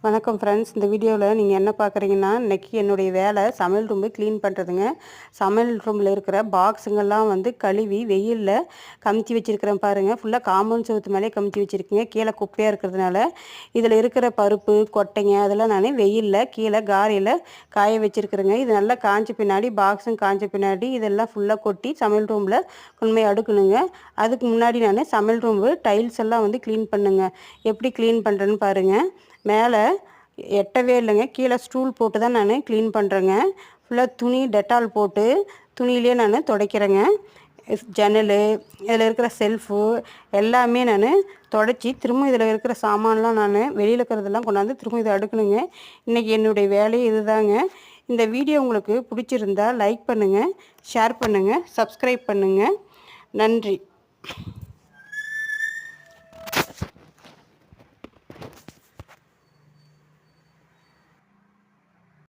வணக்கம் ஃப்ரெண்ட்ஸ். இந்த வீடியோவில் நீங்கள் என்ன பார்க்குறீங்கன்னா, இன்றைக்கி என்னுடைய வேலை சமையல் ரூம்பு க்ளீன் பண்ணுறதுங்க. சமையல் ரூமில் இருக்கிற பாக்ஸுங்கெல்லாம் கழுவி வெயிலில் கமுத்தி வச்சுருக்கிறேன் பாருங்கள். ஃபுல்லாக காம்பவுண்ட் செவுத்து மேலே கமுத்தி வச்சுருக்கேங்க. கீழே குப்பையாக இருக்கிறதுனால இதில் இருக்கிற பருப்பு கொட்டைங்க அதெல்லாம் நான் வெயிலில் கீழே காரையில் காய வச்சுருக்கிறேங்க. இது நல்லா காய்ஞ்ச பின்னாடி பாக்ஸும் காய்ஞ்ச பின்னாடி இதெல்லாம் ஃபுல்லாக கொட்டி சமையல் ரூமில் உண்மையை அடுக்கணுங்க. அதுக்கு முன்னாடி நான் சமையல் ரூம்பு டைல்ஸ் எல்லாம் க்ளீன் பண்ணுங்க. எப்படி க்ளீன் பண்ணுறேன்னு பாருங்கள். மேலே எட்டவே இல்லைங்க, கீழே ஸ்டூல் போட்டு தான் நான் க்ளீன் பண்ணுறேங்க. ஃபுல்லாக துணி டெட்டால் போட்டு துணியிலே நான் துடைக்கிறேங்க. ஜன்னல் இதில் இருக்கிற செல்ஃபு எல்லாமே நான் துடைச்சி திரும்ப இதில் இருக்கிற சாமான்லாம் நான் வெளியில் இருக்கிறதெல்லாம் கொண்டாந்து திரும்ப இதை அடுக்கணுங்க. இன்றைக்கி என்னுடைய வேலையே இதுதாங்க. இந்த வீடியோ உங்களுக்கு பிடிச்சிருந்தா லைக் பண்ணுங்கள், ஷேர் பண்ணுங்கள், சப்ஸ்கிரைப் பண்ணுங்கள். நன்றி.